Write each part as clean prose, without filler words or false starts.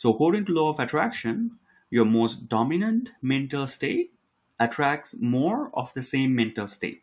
So according to law of attraction, your most dominant mental state attracts more of the same mental state.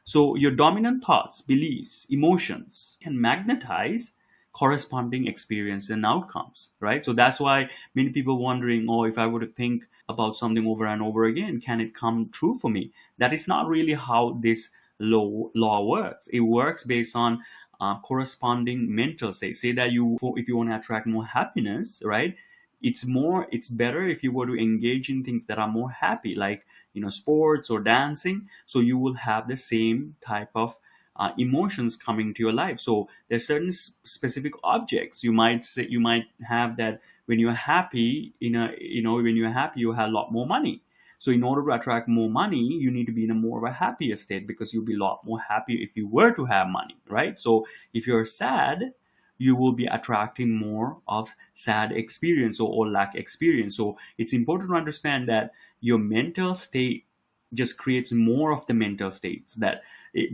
So your dominant thoughts, beliefs, emotions can magnetize corresponding experience and outcomes, right? So that's why many people wondering, oh, if I were to think about something over and over again, can it come true for me? That is not really how this law works. It works based on corresponding mental state. Say that if you want to attract more happiness, right? It's better if you were to engage in things that are more happy, like sports or dancing, so you will have the same type of emotions coming to your life. So there's certain specific objects you might have that when you're happy, when you're happy, you have a lot more money. So in order to attract more money, you need to be in a more of a happier state, because you'll be a lot more happy if you were to have money, right? So if you're sad, you will be attracting more of sad experience, or lack experience. So it's important to understand that your mental state just creates more of the mental states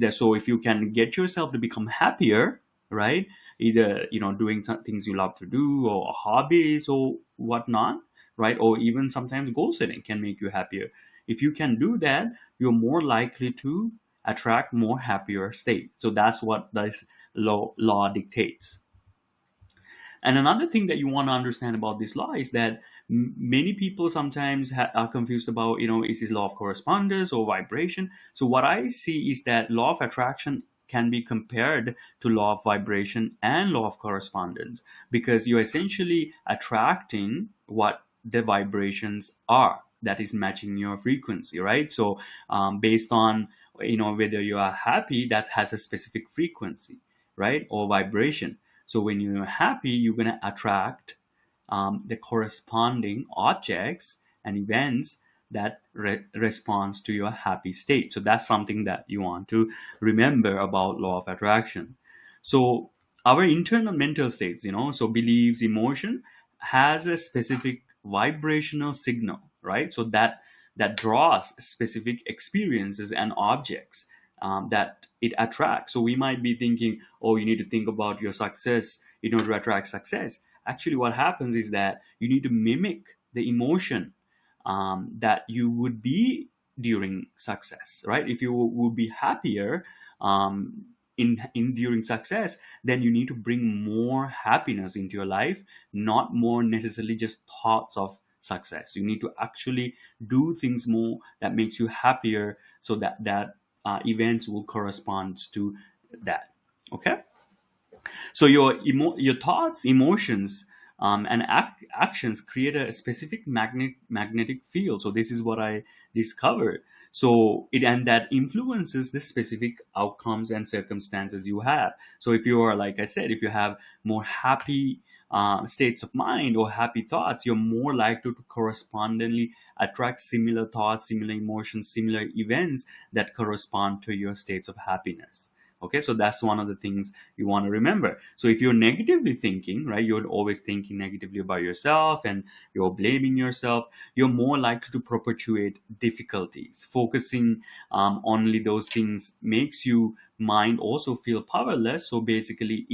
so if you can get yourself to become happier, right, either doing things you love to do, or hobbies or whatnot, right, or even sometimes goal setting can make you happier. If you can do that, you're more likely to attract more happier state. So that's what this law dictates. And another thing that you want to understand about this law is that many people sometimes are confused about, is this law of correspondence or vibration? So what I see is that law of attraction can be compared to law of vibration and law of correspondence, because you're essentially attracting what the vibrations are that is matching your frequency, right? So based on whether you are happy, that has a specific frequency, right, or vibration. So when you're happy, you're going to attract the corresponding objects and events that responds to your happy state. So that's something that you want to remember about law of attraction. So our internal mental states, so beliefs, emotion, has a specific vibrational signal, right? So that draws specific experiences and objects that it attracts. So we might be thinking, oh, you need to think about your success in order to attract success. Actually, what happens is that you need to mimic the emotion that you would be during success, right? If you would be happier in during success, then you need to bring more happiness into your life, not more necessarily just thoughts of success. You need to actually do things more that makes you happier, so that events will correspond to that. Okay, so your thoughts, emotions, and actions create a specific magnetic field. So this is what I discovered. So and that influences the specific outcomes and circumstances you have. So if you are, like I said, if you have more happy states of mind or happy thoughts, you're more likely to correspondingly attract similar thoughts, similar emotions, similar events that correspond to your states of happiness. Okay, so that's one of the things you want to remember. So if you're negatively thinking, right, you're always thinking negatively about yourself and you're blaming yourself, you're more likely to perpetuate difficulties. Focusing only those things makes you mind also feel powerless. So basically,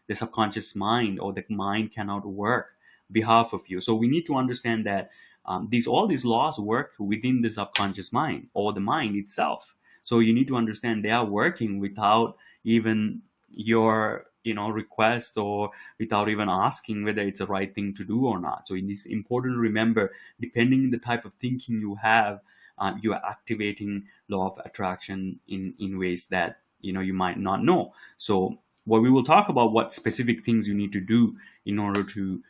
the subconscious mind or the mind cannot work behalf of you. So we need to understand that all these laws work within the subconscious mind or the mind itself. So you need to understand they are working without even your request, or without even asking whether it's the right thing to do or not. So it is important to remember, depending on the type of thinking you have, you are activating law of attraction in ways that you might not know. So what we will talk about, what specific things you need to do in order to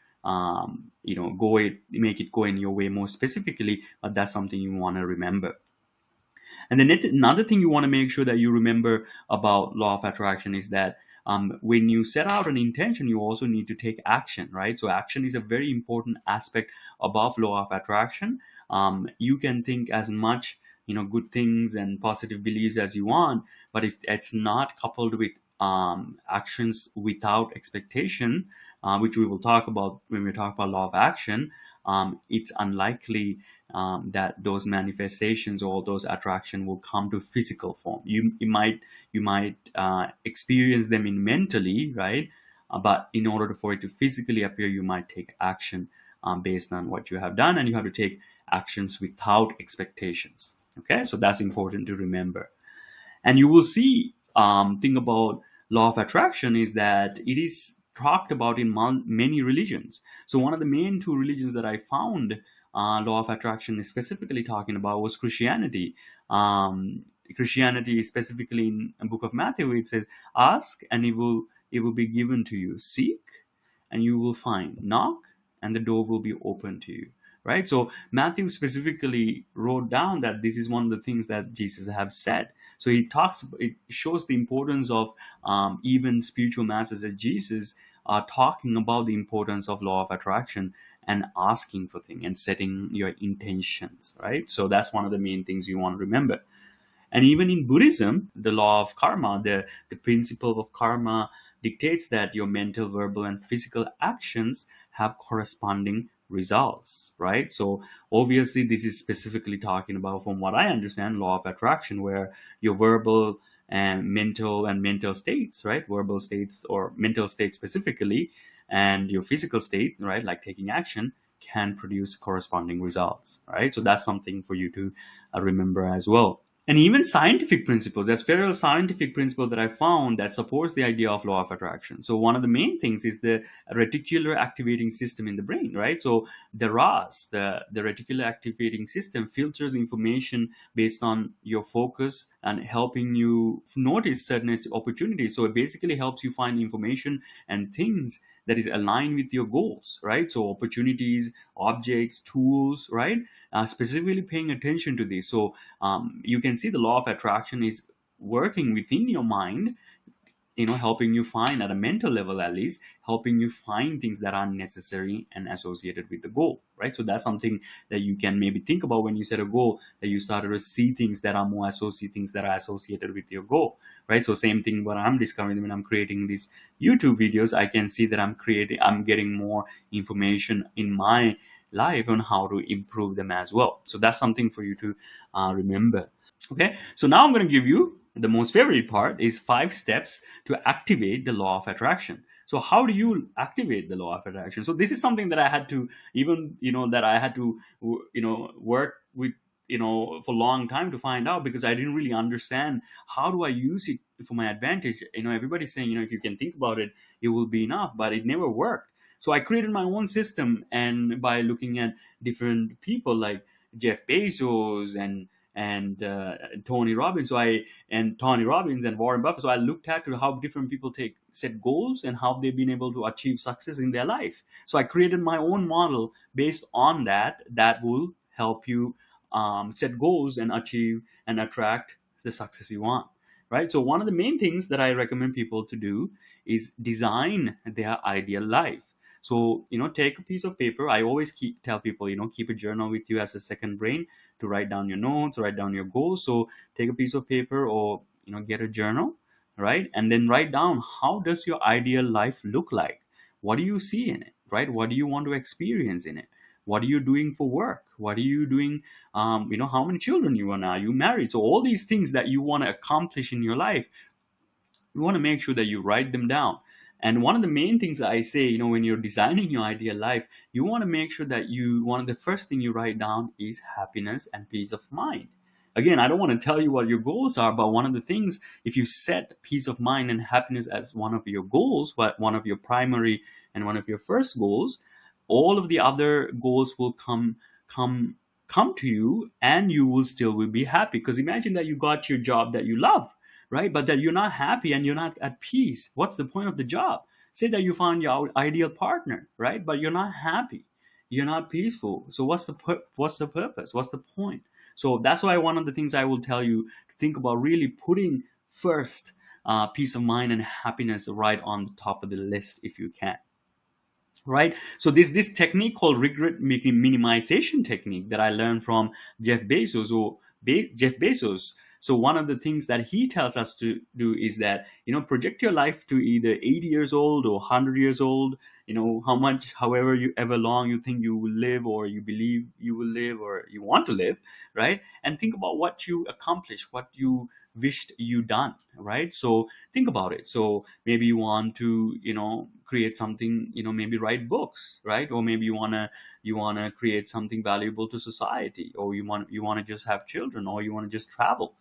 make it go in your way more specifically, but that's something you want to remember. And then another thing you want to make sure that you remember about law of attraction is that when you set out an intention, you also need to take action, right? So action is a very important aspect above law of attraction. You can think as much good things and positive beliefs as you want, but if it's not coupled with actions without expectation, which we will talk about when we talk about law of action, it's unlikely that those manifestations or those attraction will come to physical form. You might experience them in mentally, right? but in order for it to physically appear, you might take action based on what you have done, and you have to take actions without expectations. Okay, so that's important to remember. And you will see, thing about law of attraction is that it is talked about in many religions. So one of the main two religions that I found law of attraction is specifically talking about was Christianity. Christianity, specifically in the book of Matthew, it says, ask and it will be given to you, seek and you will find, knock and the door will be open to you. Right, so Matthew specifically wrote down that this is one of the things that Jesus have said. So it shows the importance of even spiritual masters as Jesus are talking about the importance of law of attraction and asking for things and setting your intentions. Right, so that's one of the main things you want to remember. And even in Buddhism, the law of karma, the principle of karma dictates that your mental, verbal, and physical actions have corresponding results, right? So obviously, this is specifically talking about, from what I understand, law of attraction, where your verbal and mental states, right? Verbal states or mental states specifically, and your physical state, right? Like taking action, can produce corresponding results, right? So that's something for you to remember as well. And even scientific principles, there's several scientific principles that I found that supports the idea of law of attraction. So one of the main things is the reticular activating system in the brain, right? So the RAS, the reticular activating system, filters information based on your focus and helping you notice certain opportunities. So it basically helps you find information and things that is aligned with your goals, right? So opportunities, objects, tools, right? Specifically paying attention to this. So you can see the law of attraction is working within your mind, helping you find, at a mental level at least, helping you find things that are necessary and associated with the goal, right? So that's something that you can maybe think about when you set a goal, that you started to see things that are more things that are associated with your goal, right? So same thing what I'm discovering when I'm creating these YouTube videos, I can see that I'm getting more information in my life on how to improve them as well. So that's something for you to remember. Okay, so now I'm going to give you the most favorite part, is 5 steps to activate the law of attraction. So how do you activate the law of attraction? So this is something that I had to, even that I had to work with for a long time to find out, because I didn't really understand how do I use it for my advantage. Everybody's saying, if you can think about it, it will be enough, but it never worked. So I created my own system, and by looking at different people like Jeff Bezos and Tony Robbins. Tony Robbins and Warren Buffett. So I looked at how different people set goals and how they've been able to achieve success in their life. So I created my own model based on that will help you set goals and achieve and attract the success you want. Right. So one of the main things that I recommend people to do is design their ideal life. So, take a piece of paper. I always tell people, keep a journal with you as a second brain to write down your notes, write down your goals. So take a piece of paper, or, get a journal, right? And then write down, how does your ideal life look like? What do you see in it, right? What do you want to experience in it? What are you doing for work? What are you doing? How many children you want? Are you married? So all these things that you want to accomplish in your life, you want to make sure that you write them down. And one of the main things I say, when you're designing your ideal life, you want to make sure that one of the first thing you write down is happiness and peace of mind. Again, I don't want to tell you what your goals are, but one of the things, if you set peace of mind and happiness as one of your goals, but one of your primary and one of your first goals, all of the other goals will come to you, and you will be happy. Because imagine that you got your job that you love, right? But that you're not happy and you're not at peace. What's the point of the job? Say that you found your ideal partner, right? But you're not happy. You're not peaceful. So what's the purpose? What's the point? So that's why one of the things I will tell you to think about, really putting first peace of mind and happiness right on the top of the list if you can. Right. So this technique called regret minimization technique that I learned from Jeff Bezos. So one of the things that he tells us to do is that, project your life to either 80 years old or 100 years old, however ever long you think you will live, or you believe you will live, or you want to live, right? And think about what you accomplish, what you wished you done, right? So think about it. So maybe you want to, create something, maybe write books, right? Or maybe you want to create something valuable to society, or you want to just have children, or you want to just travel.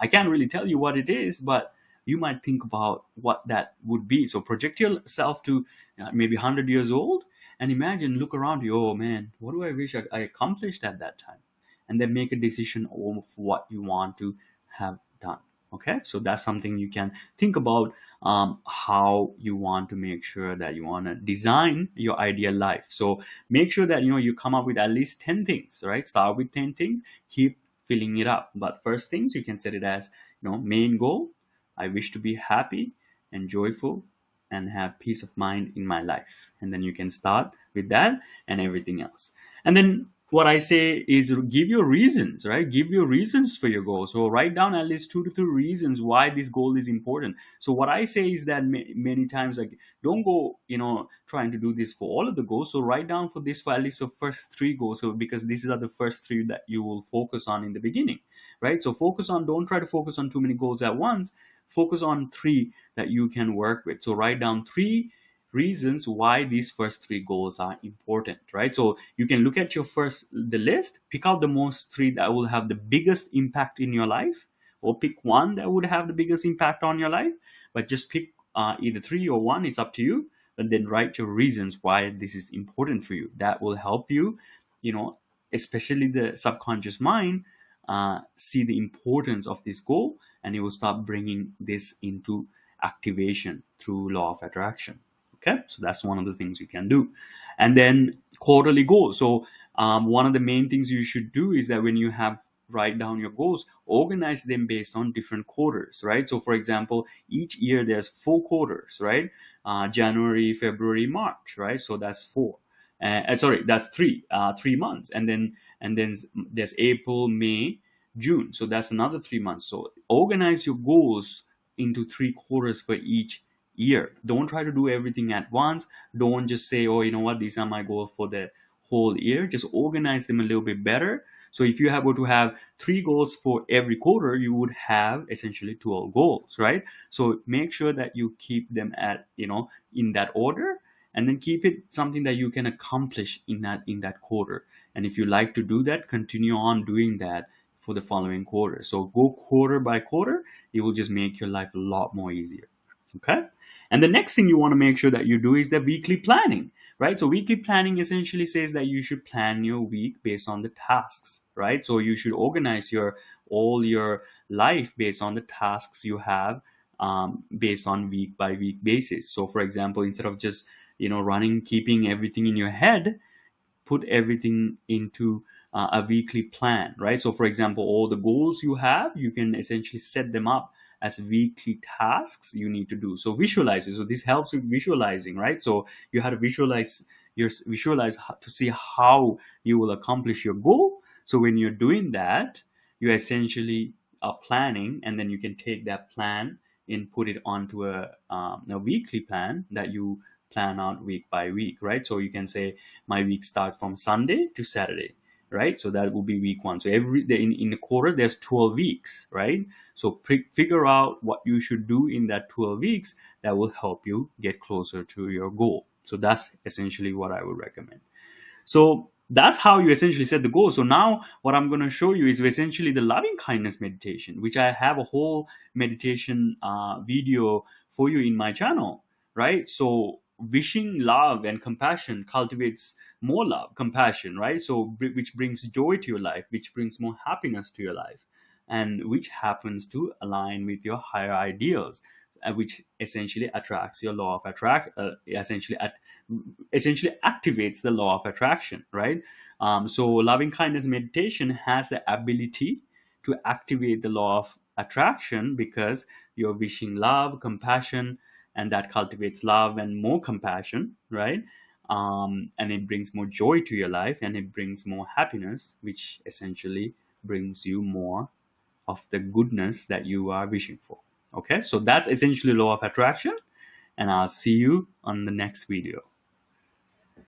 I can't really tell you what it is, but you might think about what that would be. So project yourself to maybe 100 years old, and imagine, look around you. Oh man, what do I wish I accomplished at that time? And then make a decision of what you want to have done. Okay, so that's something you can think about, how you want to make sure that you want to design your ideal life. So make sure that you come up with at least 10 things, right? Start with 10 things, keep filling it up. But first things, you can set it as, main goal. I wish to be happy and joyful and have peace of mind in my life. And then you can start with that and everything else. And then what I say is, give your reasons, right? Give your reasons for your goal. So write down at least 2 to 3 reasons why this goal is important. So what I say is that many times, like, don't go, trying to do this for all of the goals. So write down for this for at least the first 3 goals. So because these are the first 3 that you will focus on in the beginning, right? So don't try to focus on too many goals at once. Focus on 3 that you can work with. So write down 3 reasons why these first 3 goals are important, right? So you can look at the list, pick out the most 3 that will have the biggest impact in your life, or pick 1 that would have the biggest impact on your life. But just pick either 3 or 1, it's up to you. But then write your reasons why this is important for you. That will help you, especially the subconscious mind, see the importance of this goal, and it will start bringing this into activation through law of attraction. Okay, so that's one of the things you can do. And then quarterly goals. So one of the main things you should do is that when you have write down your goals, organize them based on different quarters, right? So for example, each year there's 4 quarters, right? January, February, March, right? So that's 4. Sorry, that's 3 months. And then there's April, May, June. So that's another 3 months. So organize your goals into 3 quarters for each year. Don't try to do everything at once. Don't just say, oh, you know what, these are my goals for the whole year. Just organize them a little bit better. So if you were to have 3 goals for every quarter, you would have essentially 12 goals, right? So make sure that you keep them at, in that order, and then keep it something that you can accomplish in that quarter. And if you like to do that, continue on doing that for the following quarter. So go quarter by quarter. It will just make your life a lot more easier. Okay. And the next thing you want to make sure that you do is the weekly planning, right? So weekly planning essentially says that you should plan your week based on the tasks, right? So you should organize all your life based on the tasks you have, based on week by week basis. So for example, instead of just keeping everything in your head, put everything into a weekly plan, right? So for example, all the goals you have, you can essentially set them up as weekly tasks you need to do. So visualize it. So this helps with visualizing, right? So you have to visualize to see how you will accomplish your goal. So when you're doing that, you essentially are planning, and then you can take that plan and put it onto a weekly plan that you plan out week by week, right? So you can say my week starts from Sunday to Saturday, right? So that will be week 1. So every day in the quarter, there's 12 weeks, right? So figure out what you should do in that 12 weeks that will help you get closer to your goal. So that's essentially what I would recommend. So that's how you essentially set the goal. So now what I'm going to show you is essentially the loving kindness meditation, which I have a whole meditation video for you in my channel, right? So wishing love and compassion cultivates more love, compassion, right? So which brings joy to your life, which brings more happiness to your life, and which happens to align with your higher ideals, which essentially attracts your law of essentially activates the law of attraction, right? So loving kindness meditation has the ability to activate the law of attraction, because you're wishing love, compassion, and that cultivates love and more compassion, right? And it brings more joy to your life, and it brings more happiness, which essentially brings you more of the goodness that you are wishing for. Okay, so that's essentially law of attraction, and I'll see you on the next video.